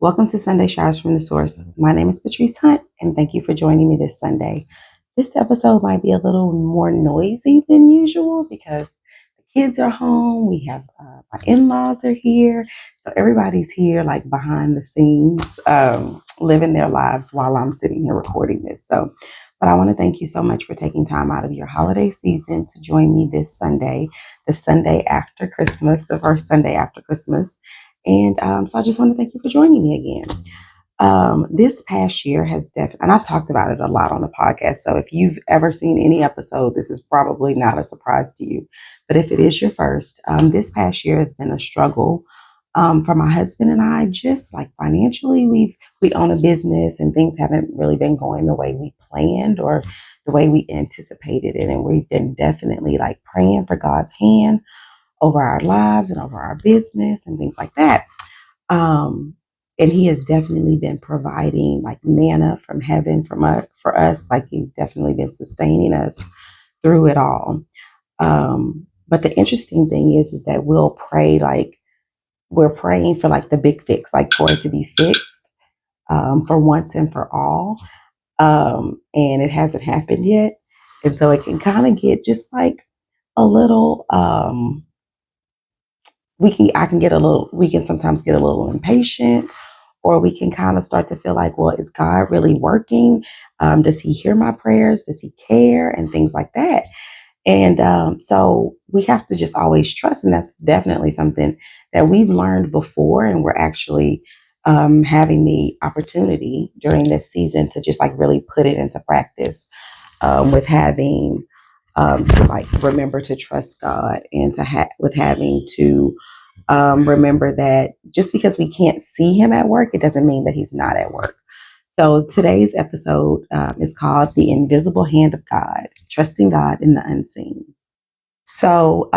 Welcome to Sunday Showers from the Source. My name is Patrice Hunt, and thank you for joining me this Sunday. This episode might be a little more noisy than usual because the kids are home. We have my in-laws are here, so everybody's here, like behind the scenes, living their lives while I'm sitting here recording this. But I want to thank you so much for taking time out of your holiday season to join me this Sunday, the Sunday after Christmas, the first Sunday after Christmas. And so I just want to thank you for joining me again. This past year has definitely, and I've talked about it a lot on the podcast. So if you've ever seen any episode, this is probably not a surprise to you. But if it is your first, this past year has been a struggle for my husband and I. Just like financially, we own a business, and things haven't really been going the way we planned or the way we anticipated it. And we've been definitely like praying for God's hand over our lives and over our business and things like that. And he has definitely been providing like manna from heaven for us. Like he's definitely been sustaining us through it all. But the interesting thing is that we'll pray, like we're praying for like the big fix, like for it to be fixed for once and for all. And it hasn't happened yet. And so it can kind of get just like a little we can sometimes get a little impatient, or we can kind of start to feel like, well, is God really working? Does he hear my prayers? Does he care? And things like that. And so we have to just always trust. And that's definitely something that we've learned before. And we're actually having the opportunity during this season to just like really put it into practice with having to like remember to trust God, and with having to remember that just because we can't see him at work, it doesn't mean that he's not at work. So today's episode is called The Invisible Hand of God, Trusting God in the Unseen. So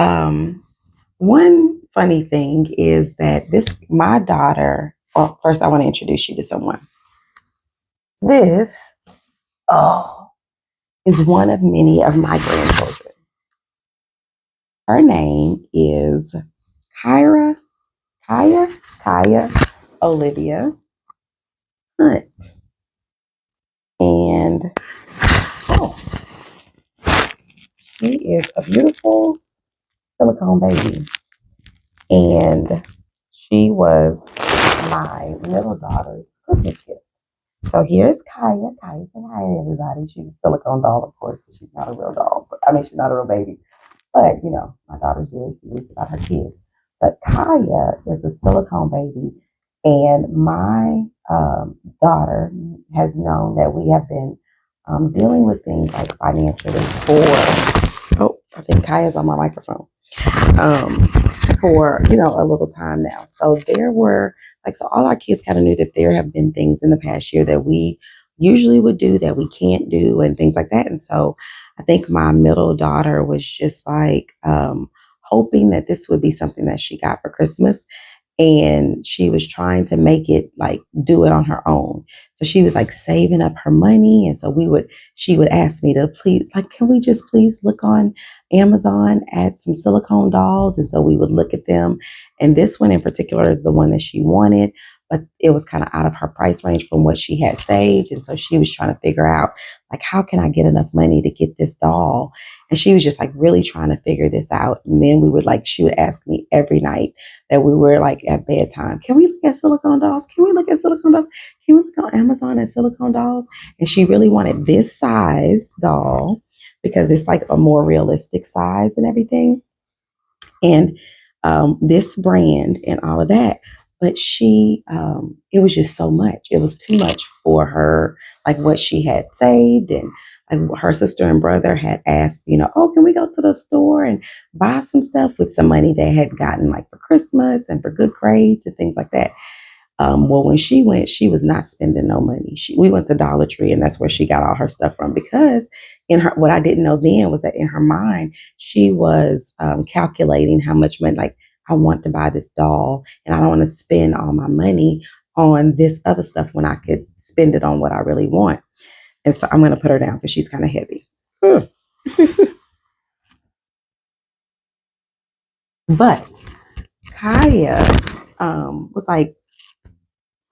one funny thing is that my daughter, well, first I want to introduce you to someone. This, is one of many of my grandchildren. Her name is Kaya Olivia Hunt. And oh, she is a beautiful silicone baby. And she was my middle daughter's Christmas gift. So here's Kaya. Kaya, say hi to everybody. She's a silicone doll, of course, but she's not a real doll. She's not a real baby. But, my daughter's very serious about her kids. But Kaya is a silicone baby. And my daughter has known that we have been dealing with things like financially I think Kaya's on my microphone, um, for, a little time now. So there were, so all our kids kind of knew that there have been things in the past year that we usually would do that we can't do and things like that. And so I think my middle daughter was just like hoping that this would be something that she got for Christmas, and she was trying to make it like do it on her own. So she was like saving up her money, and so she would ask me to please, like, can we just please look on Amazon at some silicone dolls? And so we would look at them, and this one in particular is the one that she wanted, but it was kind of out of her price range from what she had saved. And so she was trying to figure out, like, how can I get enough money to get this doll? And she was just like really trying to figure this out. And then she would ask me every night that we were like at bedtime, can we look at silicone dolls? Can we look at silicone dolls? Can we look on Amazon at silicone dolls? And she really wanted this size doll because it's like a more realistic size and everything. And this brand and all of that. But it was just so much. It was too much for her, like what she had saved. And like her sister and brother had asked, oh, can we go to the store and buy some stuff with some money they had gotten like for Christmas and for good grades and things like that. Well, when she went, she was not spending no money. We went to Dollar Tree, and that's where she got all her stuff from. Because what I didn't know then was that in her mind, she was calculating how much money, like, I want to buy this doll, and I don't want to spend all my money on this other stuff when I could spend it on what I really want. And so I'm going to put her down because she's kind of heavy. But Kaya was like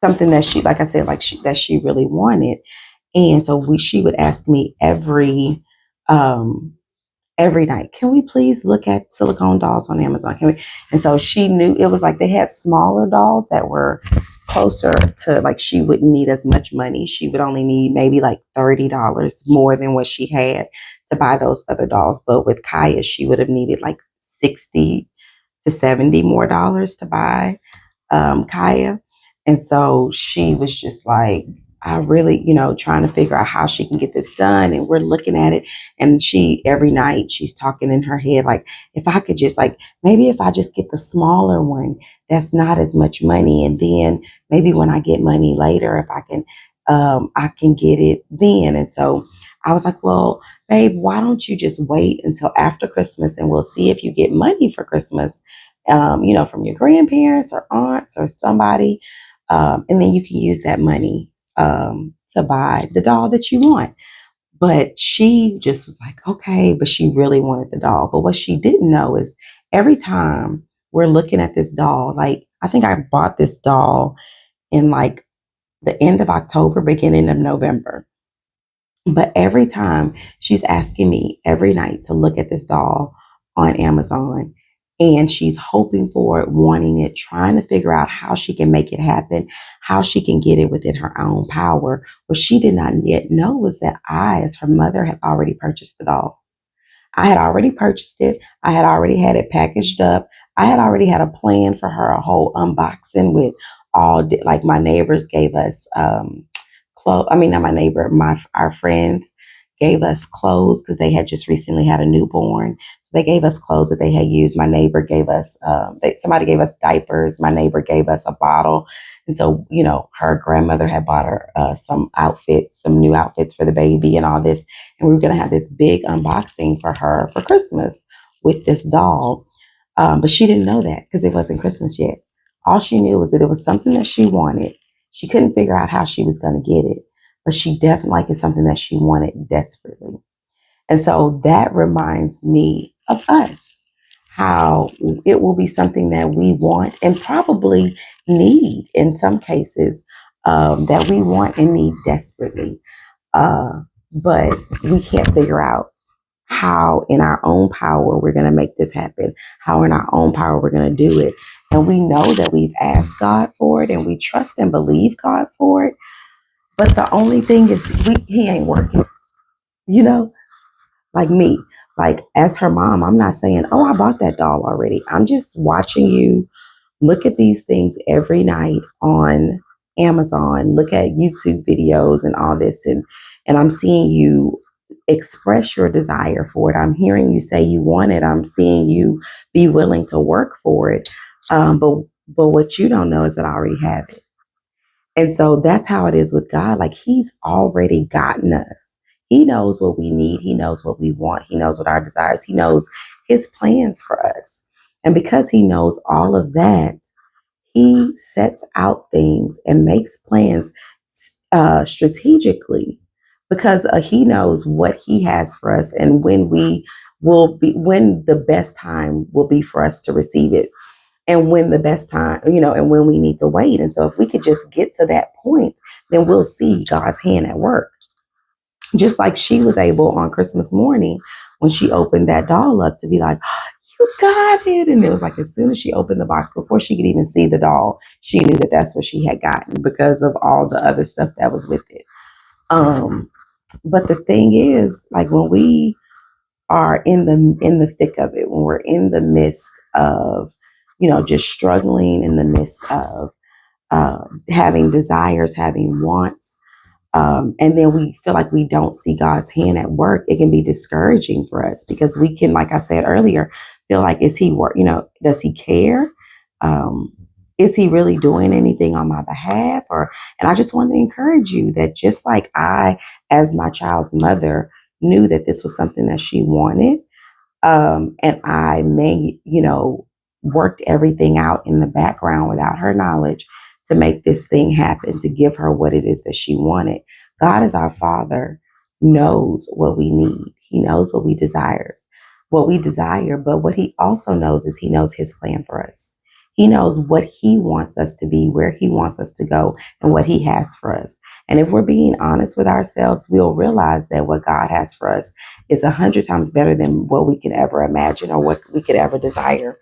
something that she, like I said, that she really wanted. And so she would ask me um, every night, can we please look at silicone dolls on Amazon? Can we? And so she knew it was like they had smaller dolls that were closer to, like, she wouldn't need as much money. She would only need maybe like $30 more than what she had to buy those other dolls. But with Kaya, she would have needed like 60 to 70 more dollars to buy Kaya. And so she was just like, I really, trying to figure out how she can get this done. And we're looking at it. And every night, she's talking in her head, like, if I could just, like, maybe if I just get the smaller one, that's not as much money. And then maybe when I get money later, if I can get it then. And so I was like, well, babe, why don't you just wait until after Christmas and we'll see if you get money for Christmas, from your grandparents or aunts or somebody. And then you can use that money to buy the doll that you want. But she just was like, okay, but she really wanted the doll. But what she didn't know is every time we're looking at this doll, like, I think I bought this doll in like the end of October, beginning of November. But every time she's asking me every night to look at this doll on Amazon, and she's hoping for it, wanting it, trying to figure out how she can make it happen, how she can get it within her own power. What she did not yet know was that I, as her mother, had already purchased the doll. I had already purchased it. I had already had it packaged up. I had already had a plan for her, a whole unboxing with like my neighbors gave us clothes. I mean, not my neighbor, our friends gave us clothes because they had just recently had a newborn. So they gave us clothes that they had used. My neighbor gave us, somebody gave us diapers. My neighbor gave us a bottle. And so, her grandmother had bought her some outfits, some new outfits for the baby and all this. And we were going to have this big unboxing for her for Christmas with this doll. But she didn't know that because it wasn't Christmas yet. All she knew was that it was something that she wanted. She couldn't figure out how she was going to get it, but she definitely like it's something that she wanted desperately. And so that reminds me of us, how it will be something that we want and probably need in some cases, that we want and need desperately. But we can't figure out how in our own power we're going to make this happen, how in our own power we're going to do it. And we know that we've asked God for it and we trust and believe God for it. But the only thing is, he ain't working, you know, like me. Like, as her mom, I'm not saying, oh, I bought that doll already. I'm just watching you look at these things every night on Amazon, look at YouTube videos and all this. And I'm seeing you express your desire for it. I'm hearing you say you want it. I'm seeing you be willing to work for it. But what you don't know is that I already have it. And so that's how it is with God. Like, he's already gotten us. He knows what we need. He knows what we want. He knows what our desires. He knows his plans for us. And because he knows all of that, he sets out things and makes plans strategically, because he knows what he has for us and when the best time will be for us to receive it, and when the best time, and when we need to wait. And so if we could just get to that point, then we'll see God's hand at work. Just like she was able on Christmas morning when she opened that doll up to be like, you got it. And it was like, as soon as she opened the box, before she could even see the doll, she knew that that's what she had gotten because of all the other stuff that was with it. But the thing is, like, when we are in the thick of it, when we're in the midst of, just struggling, in the midst of having desires, having wants, and then we feel like we don't see God's hand at work, it can be discouraging for us because we can, like I said earlier, feel like, is he work? Does he care? Um, is he really doing anything on my behalf? And I just want to encourage you that just like I, as my child's mother, knew that this was something that she wanted, and I worked everything out in the background without her knowledge to make this thing happen, to give her what it is that she wanted. God, as our Father, knows what we need. He knows what we desire, but what he also knows is he knows his plan for us. He knows what he wants us to be, where he wants us to go, and what he has for us. And if we're being honest with ourselves, we'll realize that what God has for us is 100 times better than what we could ever imagine or what we could ever desire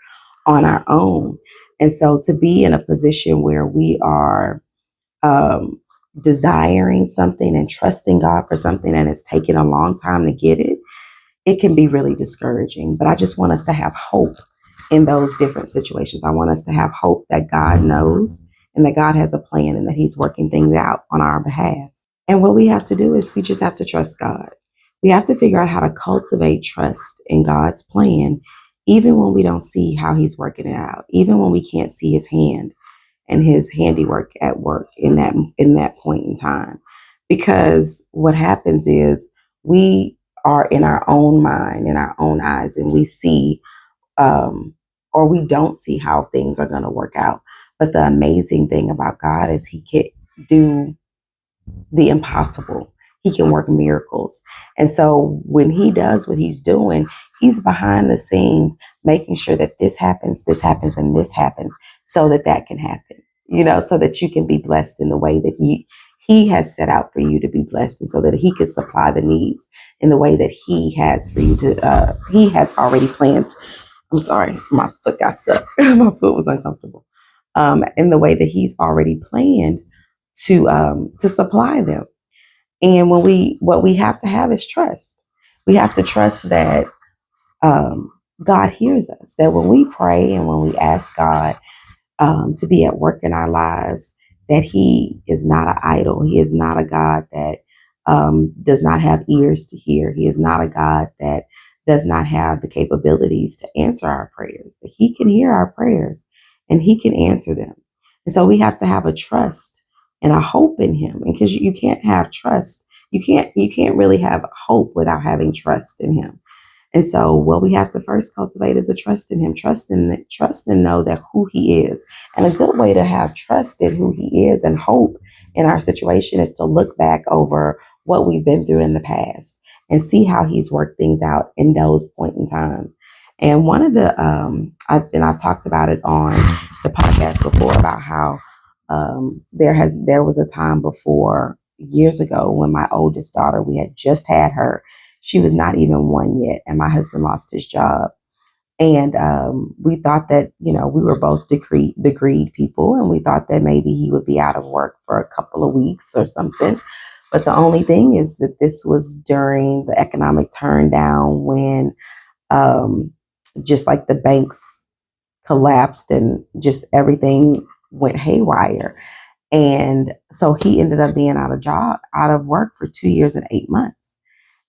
on our own. And so to be in a position where we are um, desiring something and trusting God for something and it's taken a long time to get it, it can be really discouraging. But I just want us to have hope in those different situations. I want us to have hope that God knows and that God has a plan and that He's working things out on our behalf. And what we have to do is we just have to trust God. We have to figure out how to cultivate trust in God's plan, even when we don't see how He's working it out, even when we can't see His hand and His handiwork at work in that point in time. Because what happens is we are in our own mind, in our own eyes, and we see or we don't see how things are going to work out. But the amazing thing about God is He can do the impossible. He can work miracles. And so when He does what He's doing, He's behind the scenes making sure that this happens, and this happens so that that can happen, so that you can be blessed in the way that He has set out for you to be blessed, and so that He can supply the needs in the way that He has for you to, He has already planned. I'm sorry, my foot got stuck. My foot was uncomfortable. In the way that He's already planned to supply them. And what we have to have is trust. We have to trust that God hears us. That when we pray and when we ask God to be at work in our lives, that He is not an idol. He is not a God that does not have ears to hear. He is not a God that does not have the capabilities to answer our prayers. That He can hear our prayers and He can answer them. And so we have to have a trust and a hope in Him. And because you can't have trust, you can't really have hope without having trust in Him. And so what we have to first cultivate is a trust in Him, trust and know that who He is. And a good way to have trust in who He is and hope in our situation is to look back over what we've been through in the past and see how He's worked things out in those point in times. And one of the, I've talked about it on the podcast before about how there was a time before years ago when my oldest daughter, we had just had her. She was not even one yet, and my husband lost his job. And we thought that, we were both degreed people, and we thought that maybe he would be out of work for a couple of weeks or something. But the only thing is that this was during the economic turn down when just like the banks collapsed and just everything went haywire. And so he ended up being out of work for 2 years and 8 months.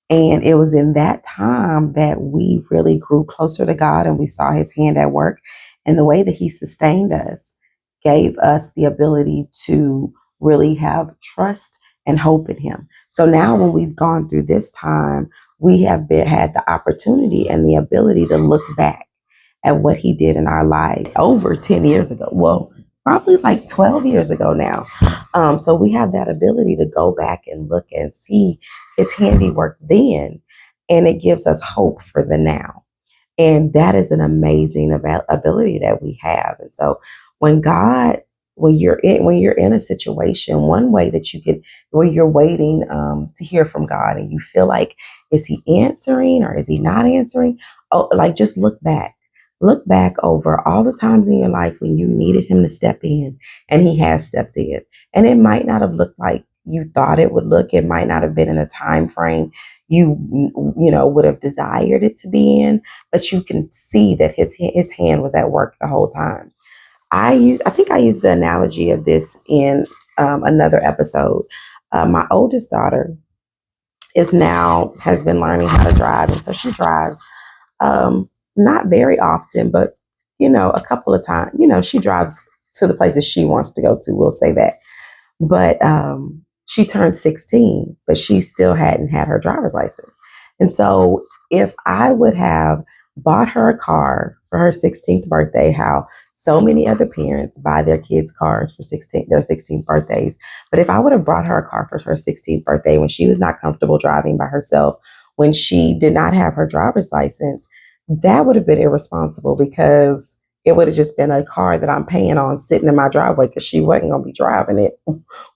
And it was in that time that we really grew closer to God and we saw His hand at work. And the way that He sustained us gave us the ability to really have trust and hope in Him. So now when we've gone through this time, we have had the opportunity and the ability to look back at what He did in our life over 10 years ago. Well, probably like 12 years ago now. So we have that ability to go back and look and see His handiwork then, and it gives us hope for the now. And that is an amazing ability that we have. And so when God, when you're in a situation, one way that you can, where you're waiting to hear from God and you feel like, is He answering or is He not answering? Oh, like just look back. Look back over all the times in your life when you needed Him to step in, and He has stepped in. And it might not have looked like you thought it would look. It might not have been in the time frame you would have desired it to be in, but you can see that his hand was at work the whole time. I think I used the analogy of this in another episode. My oldest daughter has been learning how to drive, and so she drives not very often, but a couple of times. She drives to the places she wants to go to. We'll say that. But she turned 16, but she still hadn't had her driver's license. And so if I would have bought her a car for her 16th birthday, how so many other parents buy their kids cars for their 16th birthdays. But if I would have brought her a car for her 16th birthday when she was not comfortable driving by herself, when she did not have her driver's license, that would have been irresponsible because It would have just been a car that I'm paying on sitting in my driveway because she wasn't going to be driving it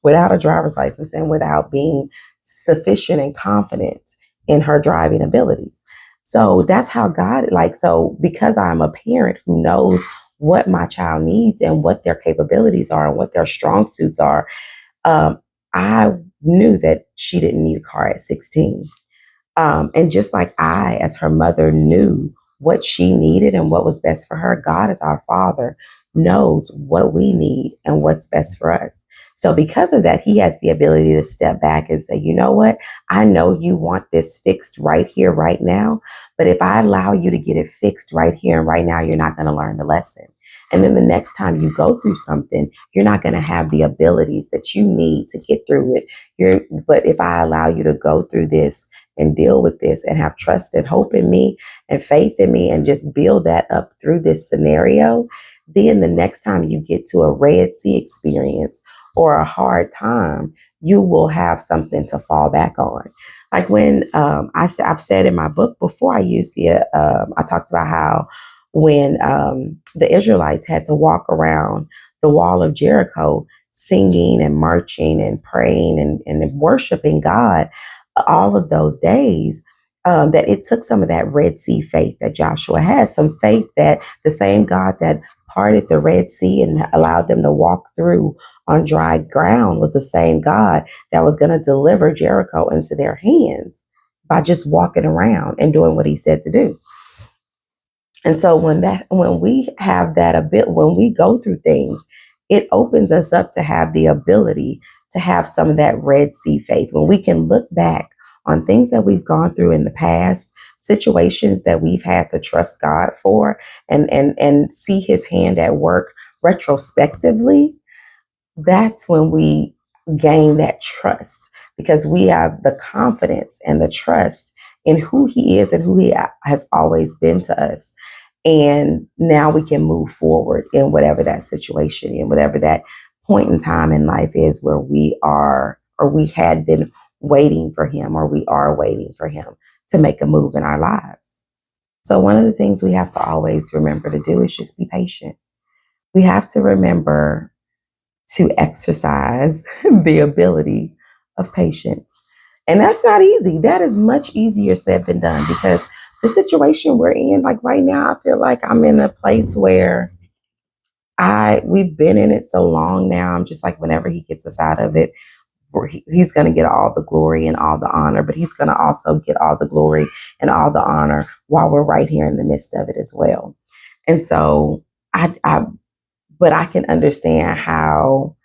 without a driver's license and without being sufficient and confident in her driving abilities. So that's how God, so because I'm a parent who knows what my child needs and what their capabilities are and what their strong suits are, I knew that she didn't need a car at 16. And just like I, as her mother, knew what she needed and what was best for her, God, as our Father, knows what we need and what's best for us. So, because of that, He has the ability to step back and say, you know what? I know you want this fixed right here, right now. But if I allow you to get it fixed right here and right now, you're not going to learn the lesson. And then the next time you go through something, you're not going to have the abilities that you need to get through it. But if I allow you to go through this and deal with this and have trust and hope in me and faith in me and just build that up through this scenario, then the next time you get to a Red Sea experience or a hard time, you will have something to fall back on. Like when I've said in my book before, I talked about how when the Israelites had to walk around the wall of Jericho singing and marching and praying and worshiping God all of those days, that it took some of that Red Sea faith that Joshua had, some faith that the same God that parted the Red Sea and allowed them to walk through on dry ground was the same God that was going to deliver Jericho into their hands by just walking around and doing what He said to do. And so when we have that a bit, when we go through things, it opens us up to have the ability to have some of that Red Sea faith. When we can look back on things that we've gone through in the past, situations that we've had to trust God for, and see His hand at work retrospectively, that's when we gain that trust because we have the confidence and the trust in who He is and who He has always been to us. And now we can move forward in whatever that situation, in whatever that point in time in life is where we are, or we had been waiting for Him, or we are waiting for Him to make a move in our lives. So one of the things we have to always remember to do is just be patient. We have to remember to exercise the ability of patience. And that's not easy. That is much easier said than done because the situation we're in, like right now, I feel like I'm in a place where we've been in it so long now. I'm just like, whenever He gets us out of it, He's going to get all the glory and all the honor, but He's going to also get all the glory and all the honor while we're right here in the midst of it as well. And so but I can understand how,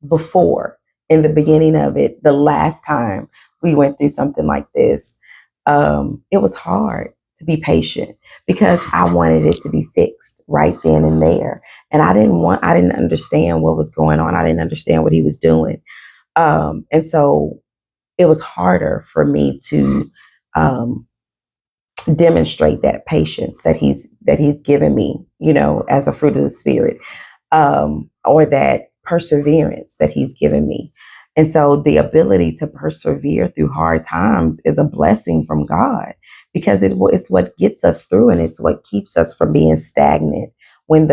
before, in the beginning of it, the last time we went through something like this, it was hard to be patient because I wanted it to be fixed right then and there. And I didn't understand what was going on. I didn't understand what He was doing. And so it was harder for me to demonstrate that patience that he's given me, as a fruit of the Spirit, or that perseverance that He's given me. And so the ability to persevere through hard times is a blessing from God because it's what gets us through, and it's what keeps us from being stagnant when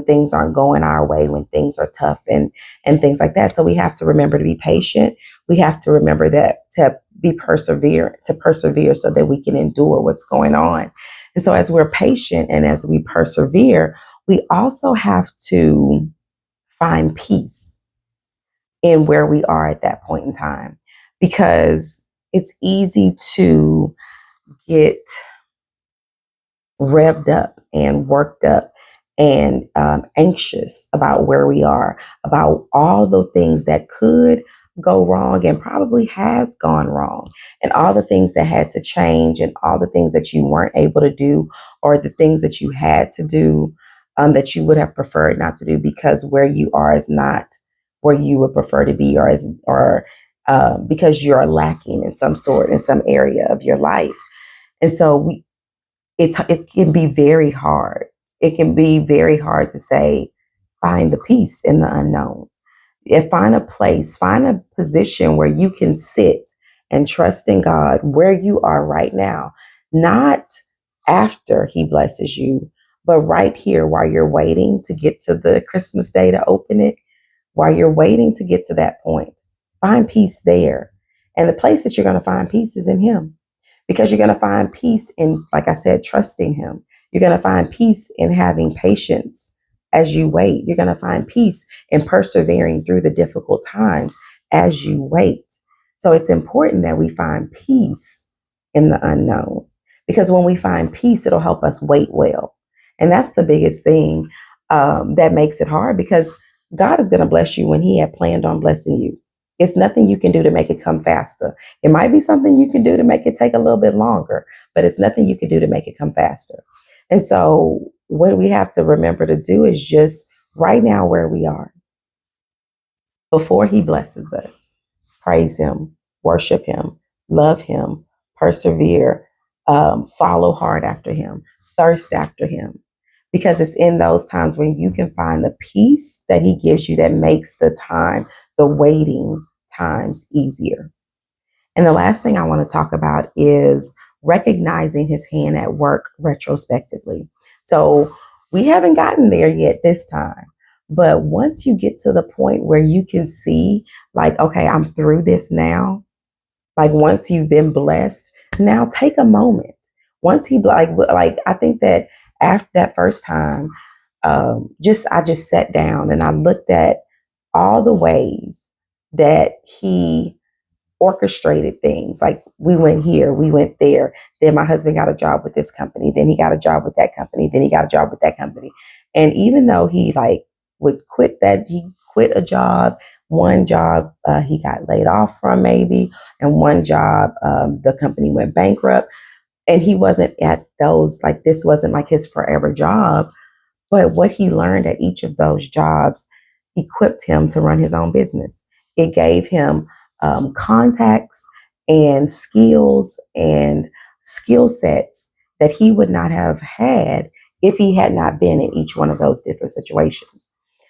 things aren't going our way, when things are tough and things like that. So we have to remember to be patient. We have to remember that to persevere so that we can endure what's going on. And so as we're patient and as we persevere, we also have to find peace in where we are at that point in time, because it's easy to get revved up and worked up and anxious about where we are, about all the things that could go wrong and probably has gone wrong, and all the things that had to change, and all the things that you weren't able to do, or the things that you had to do that you would have preferred not to do because where you are is not where you would prefer to be, or because you're lacking in some area of your life. And so it can be very hard. It can be very hard to say, find the peace in the unknown. Find a position where you can sit and trust in God where you are right now, not after He blesses you, But right here, while you're waiting to get to the Christmas day to open it, while you're waiting to get to that point, find peace there. And the place that you're going to find peace is in Him, because you're going to find peace in, like I said, trusting Him. You're going to find peace in having patience as you wait. You're going to find peace in persevering through the difficult times as you wait. So it's important that we find peace in the unknown, because when we find peace, it'll help us wait well. And that's the biggest thing that makes it hard, because God is going to bless you when He had planned on blessing you. It's nothing you can do to make it come faster. It might be something you can do to make it take a little bit longer, but it's nothing you can do to make it come faster. And so what we have to remember to do is just right now where we are, before He blesses us, praise Him, worship Him, love Him, persevere, follow hard after Him, thirst after Him. Because it's in those times when you can find the peace that He gives you that makes the waiting times easier. And the last thing I want to talk about is recognizing His hand at work retrospectively. So we haven't gotten there yet this time. But once you get to the point where you can see, like, okay, I'm through this now. Like, once you've been blessed, now take a moment. Once I think that after that first time, I just sat down and I looked at all the ways that He orchestrated things. Like, we went here, we went there. Then my husband got a job with this company. Then he got a job with that company. Then he got a job with that company. And even though he he quit a job. One job he got laid off from, maybe, and one job the company went bankrupt. And he wasn't at those, like, this wasn't like his forever job. But what he learned at each of those jobs equipped him to run his own business. It gave him contacts and skills and skill sets that he would not have had if he had not been in each one of those different situations.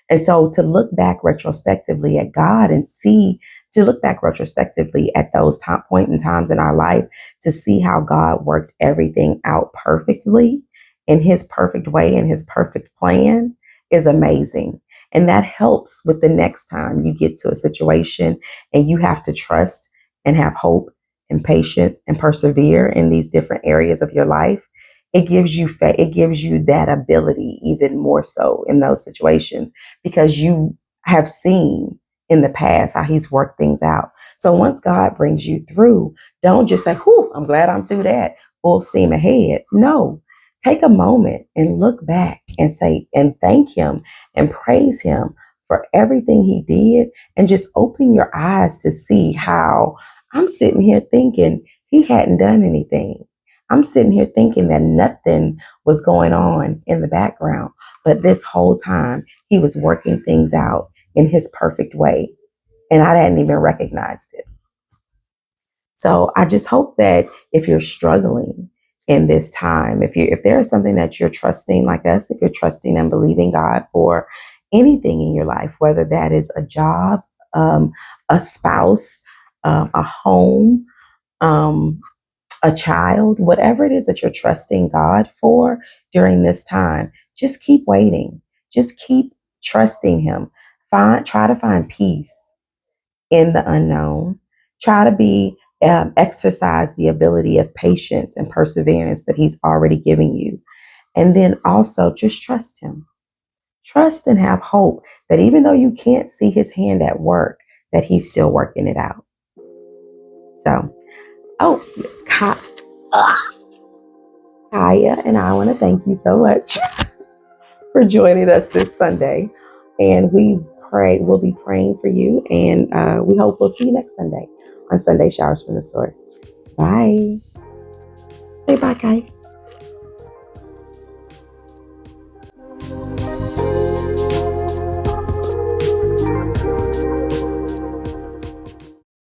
And so to look back retrospectively at God and to look back retrospectively at those point in times in our life, to see how God worked everything out perfectly in His perfect way and His perfect plan is amazing. And that helps with the next time you get to a situation and you have to trust and have hope and patience and persevere in these different areas of your life. It gives you that ability even more so in those situations, because you have seen in the past how He's worked things out. So once God brings you through, don't just say, "Whew, I'm glad I'm through that, full steam ahead." No, take a moment and look back and say, and thank Him and praise Him for everything He did, and just open your eyes to see how I'm sitting here thinking He hadn't done anything. I'm sitting here thinking that nothing was going on in the background, but this whole time He was working things out in His perfect way, and I hadn't even recognized it. So I just hope that if you're struggling in this time, if there is something that you're trusting, like us, if you're trusting and believing God for anything in your life, whether that is a job, a spouse, a home, a child, whatever it is that you're trusting God for during this time, just keep waiting. Just keep trusting Him. Try to find peace in the unknown. Try to exercise the ability of patience and perseverance that He's already giving you. And then also just trust Him. Trust and have hope that even though you can't see His hand at work, that He's still working it out. So, oh, Kaya and I want to thank you so much for joining us this Sunday. And we'll be praying for you. And we hope we'll see you next Sunday on Sunday Showers from the Source. Bye. Say bye, Kaya.